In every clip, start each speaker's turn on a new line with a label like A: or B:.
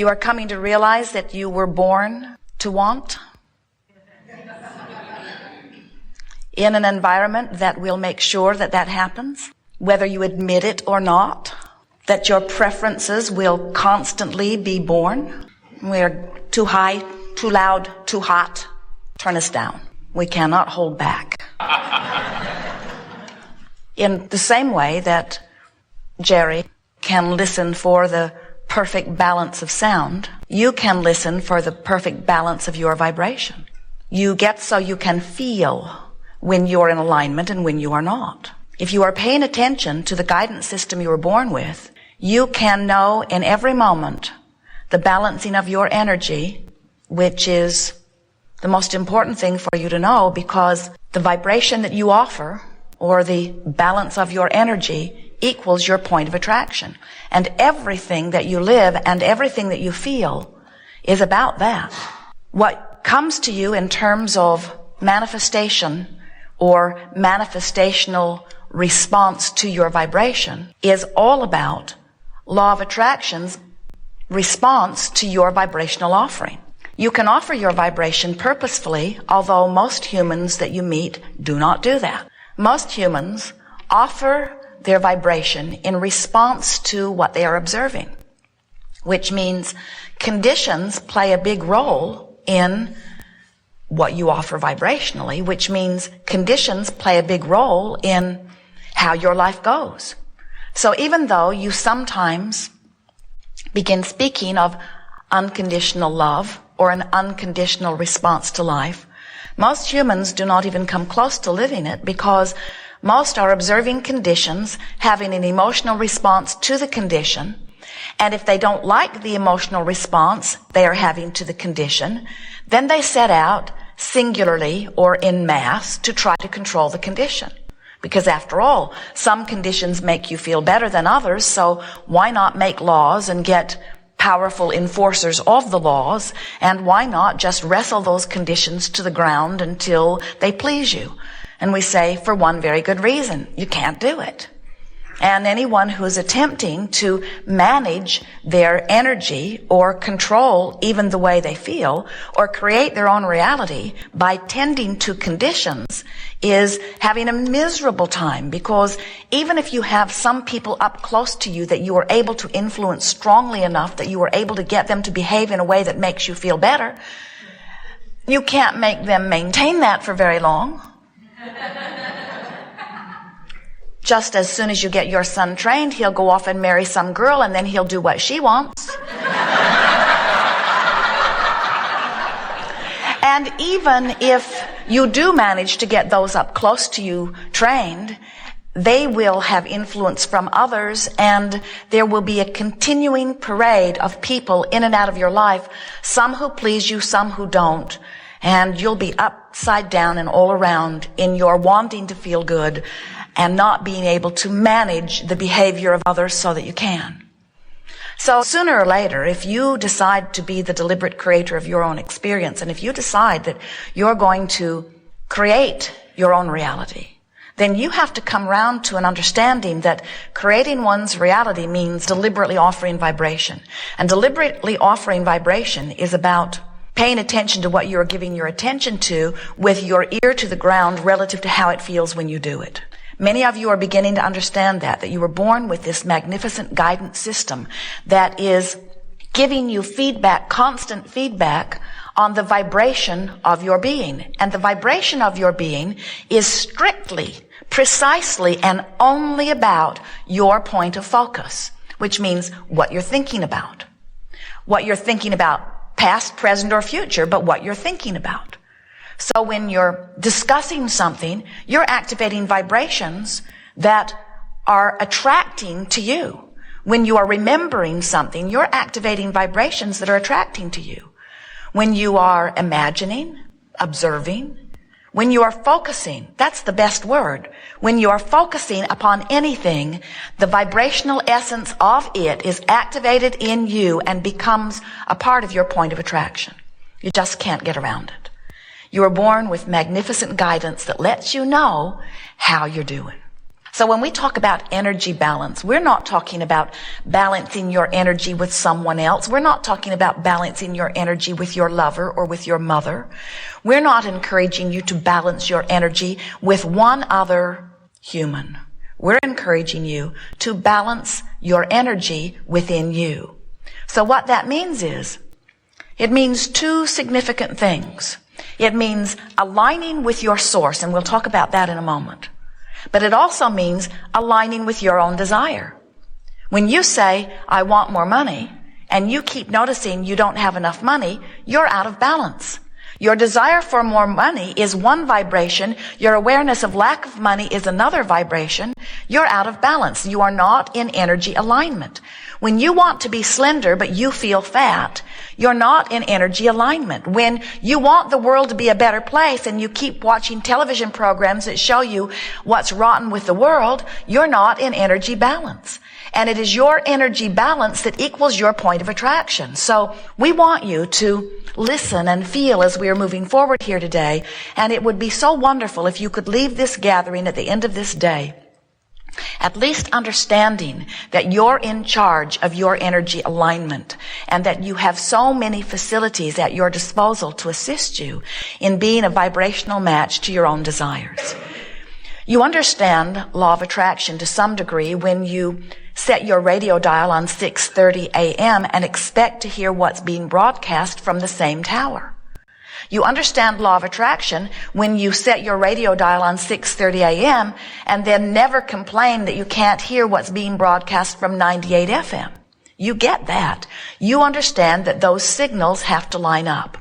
A: You are coming to realize that you were born to want in an environment that will make sure that that happens, whether you admit it or not, that your preferences will constantly be born. We're too high, too loud, too hot. Turn us down. We cannot hold back. In the same way that Jerry can listen for the perfect balance of sound, you can listen for the perfect balance of your vibration. You get so you can feel when you're in alignment and when you are not. If you are paying attention to the guidance system you were born with, you can know in every moment the balancing of your energy, which is the most important thing for you to know, because the vibration that you offer, or the balance of your energy, equals your point of attraction. And everything that you live and everything that you feel is about that. What comes to you in terms of manifestation or manifestational response to your vibration is all about law of attraction's response to your vibrational offering. You can offer your vibration purposefully, although most humans that you meet do not do that. Most humans offer their vibration in response to what they are observing, which means conditions play a big role in what you offer vibrationally, which means conditions play a big role in how your life goes. So even though you sometimes begin speaking of unconditional love or an unconditional response to life, most humans do not even come close to living it, because most are observing conditions, having an emotional response to the condition, and if they don't like the emotional response they are having to the condition, then they set out singularly or in mass to try to control the condition. Because after all, some conditions make you feel better than others, so why not make laws and get powerful enforcers of the laws, and why not just wrestle those conditions to the ground until they please you? And we say, for one very good reason, you can't do it. And anyone who is attempting to manage their energy or control even the way they feel or create their own reality by tending to conditions is having a miserable time, because even if you have some people up close to you that you are able to influence strongly enough that you are able to get them to behave in a way that makes you feel better, you can't make them maintain that for very long. Just as soon as you get your son trained, he'll go off and marry some girl, and then he'll do what she wants. And even if you do manage to get those up close to you trained, they will have influence from others, and there will be a continuing parade of people in and out of your life, some who please you, some who don't. And you'll be upside down and all around in your wanting to feel good and not being able to manage the behavior of others so that you can. So sooner or later, if you decide to be the deliberate creator of your own experience, and if you decide that you're going to create your own reality, then you have to come round to an understanding that creating one's reality means deliberately offering vibration. And deliberately offering vibration is about paying attention to what you're giving your attention to with your ear to the ground relative to how it feels when you do it. Many of you are beginning to understand that you were born with this magnificent guidance system that is giving you feedback, constant feedback on the vibration of your being. And the vibration of your being is strictly, precisely, and only about your point of focus, which means what you're thinking about. What you're thinking about, past, present, or future, but what you're thinking about. So when you're discussing something, you're activating vibrations that are attracting to you. When you are remembering something, you're activating vibrations that are attracting to you. When you are imagining, observing, when you are focusing, that's the best word. When you are focusing upon anything, the vibrational essence of it is activated in you and becomes a part of your point of attraction. You just can't get around it. You are born with magnificent guidance that lets you know how you're doing. So when we talk about energy balance, we're not talking about balancing your energy with someone else. We're not talking about balancing your energy with your lover or with your mother. We're not encouraging you to balance your energy with one other human. We're encouraging you to balance your energy within you. So what that means is, it means two significant things. It means aligning with your source, and we'll talk about that in a moment. But it also means aligning with your own desire. When you say, I want more money, and you keep noticing you don't have enough money, you're out of balance. Your desire for more money is one vibration. Your awareness of lack of money is another vibration. You're out of balance. You are not in energy alignment. When you want to be slender but you feel fat, you're not in energy alignment. When you want the world to be a better place and you keep watching television programs that show you what's rotten with the world, you're not in energy balance. And it is your energy balance that equals your point of attraction. So we want you to listen and feel as we are moving forward here today. And it would be so wonderful if you could leave this gathering at the end of this day at least understanding that you're in charge of your energy alignment and that you have so many facilities at your disposal to assist you in being a vibrational match to your own desires. You understand law of attraction to some degree when you set your radio dial on 6:30 a.m. and expect to hear what's being broadcast from the same tower. You understand law of attraction when you set your radio dial on 6:30 a.m. and then never complain that you can't hear what's being broadcast from 98 FM. You get that. You understand that those signals have to line up.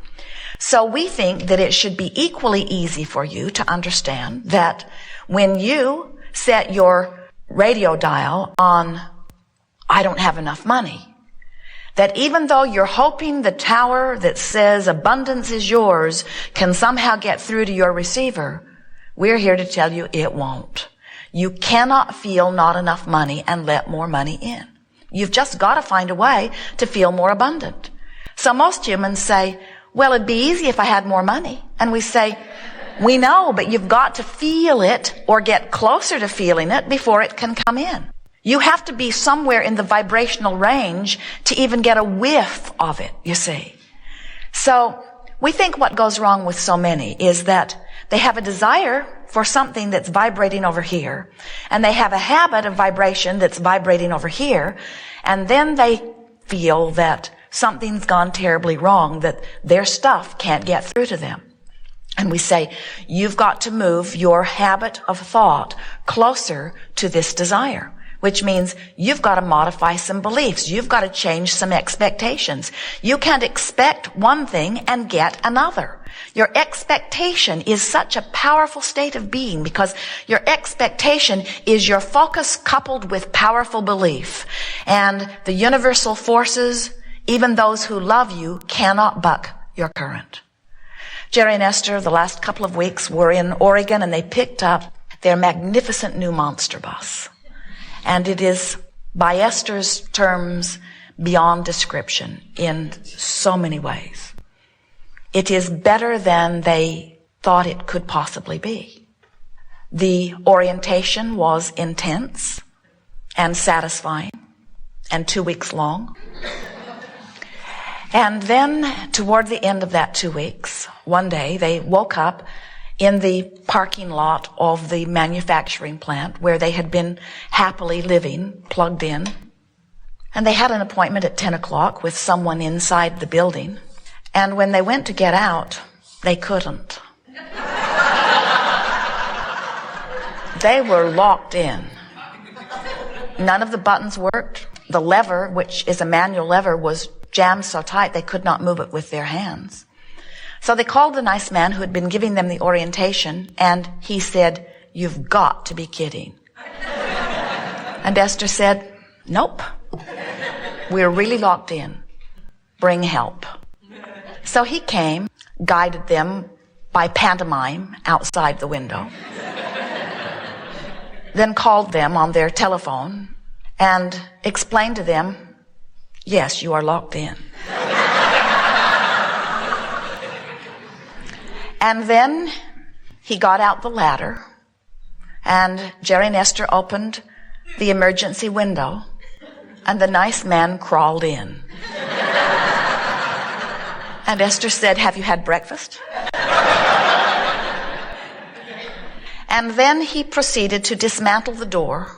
A: So we think that it should be equally easy for you to understand that when you set your radio dial on, I don't have enough money, that even though you're hoping the tower that says abundance is yours can somehow get through to your receiver, we're here to tell you it won't. You cannot feel not enough money and let more money in. You've just got to find a way to feel more abundant. So most humans say, well, it'd be easy if I had more money. And we say, we know, but you've got to feel it or get closer to feeling it before it can come in. You have to be somewhere in the vibrational range to even get a whiff of it, you see. So we think what goes wrong with so many is that they have a desire for something that's vibrating over here, and they have a habit of vibration that's vibrating over here, and then they feel that something's gone terribly wrong, that their stuff can't get through to them. And we say, you've got to move your habit of thought closer to this desire, which means you've got to modify some beliefs. You've got to change some expectations. You can't expect one thing and get another. Your expectation is such a powerful state of being because your expectation is your focus coupled with powerful belief. And the universal forces, even those who love you, cannot buck your current. Jerry and Esther, the last couple of weeks, were in Oregon and they picked up their magnificent new monster bus. And it is, by Esther's terms, beyond description in so many ways. It is better than they thought it could possibly be. The orientation was intense and satisfying and 2 weeks long. And then, toward the end of that 2 weeks, one day they woke up in the parking lot of the manufacturing plant where they had been happily living, plugged in. And they had an appointment at 10 o'clock with someone inside the building. And when they went to get out, they couldn't. They were locked in. None of the buttons worked. The lever, which is a manual lever, was jammed so tight they could not move it with their hands. So they called the nice man who had been giving them the orientation, and he said, "You've got to be kidding." And Esther said, "Nope. We're really locked in. Bring help." So he came, guided them by pantomime outside the window, then called them on their telephone and explained to them, "Yes, you are locked in." And then he got out the ladder And Jerry and Esther opened the emergency window, and the nice man crawled in. And Esther said, "Have you had breakfast?" And then he proceeded to dismantle the door.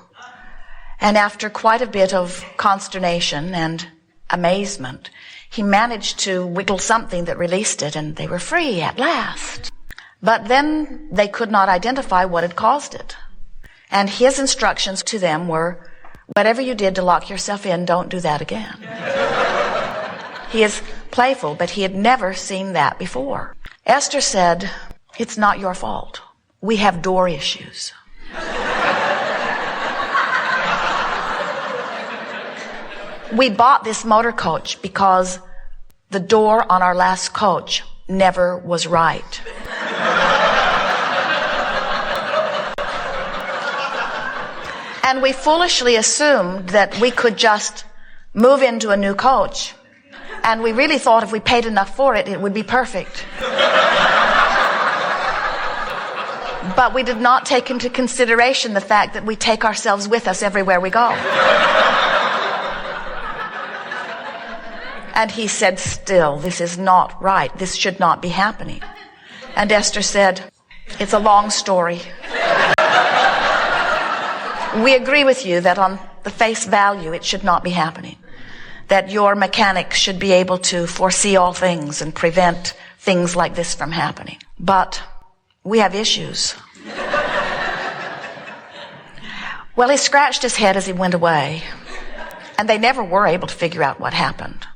A: And after quite a bit of consternation and amazement, he managed to wiggle something that released it, and they were free at last. But then they could not identify what had caused it. And his instructions to them were, whatever you did to lock yourself in, don't do that again. He is playful, but he had never seen that before. Esther said, "It's not your fault. We have door issues." We bought this motor coach because the door on our last coach never was right. And we foolishly assumed that we could just move into a new coach. And we really thought if we paid enough for it, it would be perfect. But we did not take into consideration the fact that we take ourselves with us everywhere we go. And he said, "Still, this is not right. This should not be happening." And Esther said, "It's a long story. We agree with you that on the face value, it should not be happening. That your mechanics should be able to foresee all things and prevent things like this from happening. But we have issues." Well, he scratched his head as he went away, and they never were able to figure out what happened.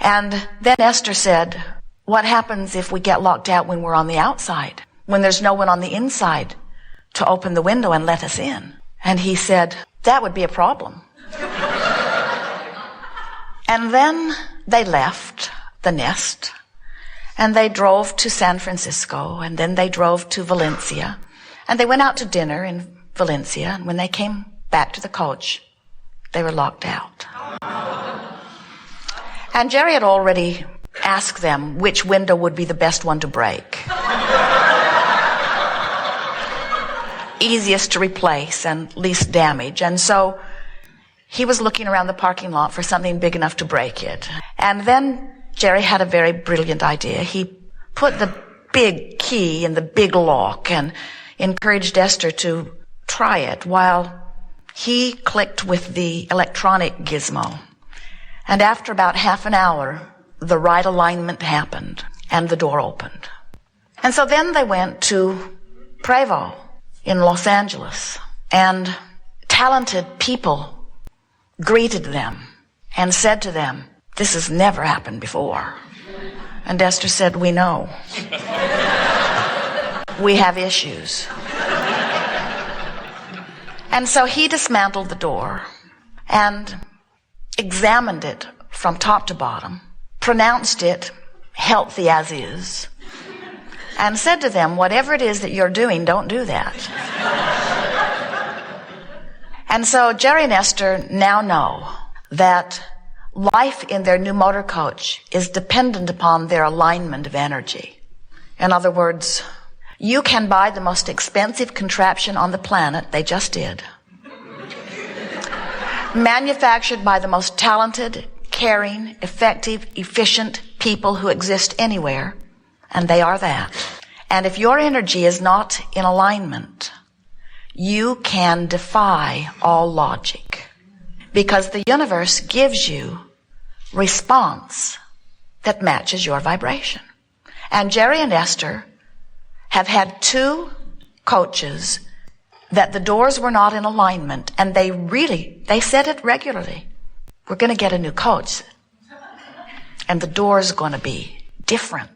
A: And then Esther said, "What happens if we get locked out when we're on the outside, when there's no one on the inside to open the window and let us in?" And he said, "That would be a problem." And then they left the nest, and they drove to San Francisco, and then they drove to Valencia, and they went out to dinner in Valencia, and when they came back to the coach, they were locked out. And Jerry had already asked them which window would be the best one to break. Easiest to replace and least damage. And so he was looking around the parking lot for something big enough to break it. And then Jerry had a very brilliant idea. He put the big key in the big lock and encouraged Esther to try it while he clicked with the electronic gizmo. And after about half an hour, the right alignment happened and the door opened. And so then they went to Prevo in Los Angeles, and talented people greeted them and said to them, "This has never happened before." And Esther said, "We know. We have issues." And so he dismantled the door and examined it from top to bottom, pronounced it healthy as is, and said to them, "Whatever it is that you're doing, don't do that." And so Jerry and Esther now know that life in their new motor coach is dependent upon their alignment of energy. In other words, you can buy the most expensive contraption on the planet, they just did, manufactured by the most talented, caring, effective, efficient people who exist anywhere, and they are that. And if your energy is not in alignment, you can defy all logic, because the universe gives you response that matches your vibration. And Jerry and Esther have had 2 coaches that the doors were not in alignment, and they said it regularly. "We're going to get a new coach, and the door's going to be different."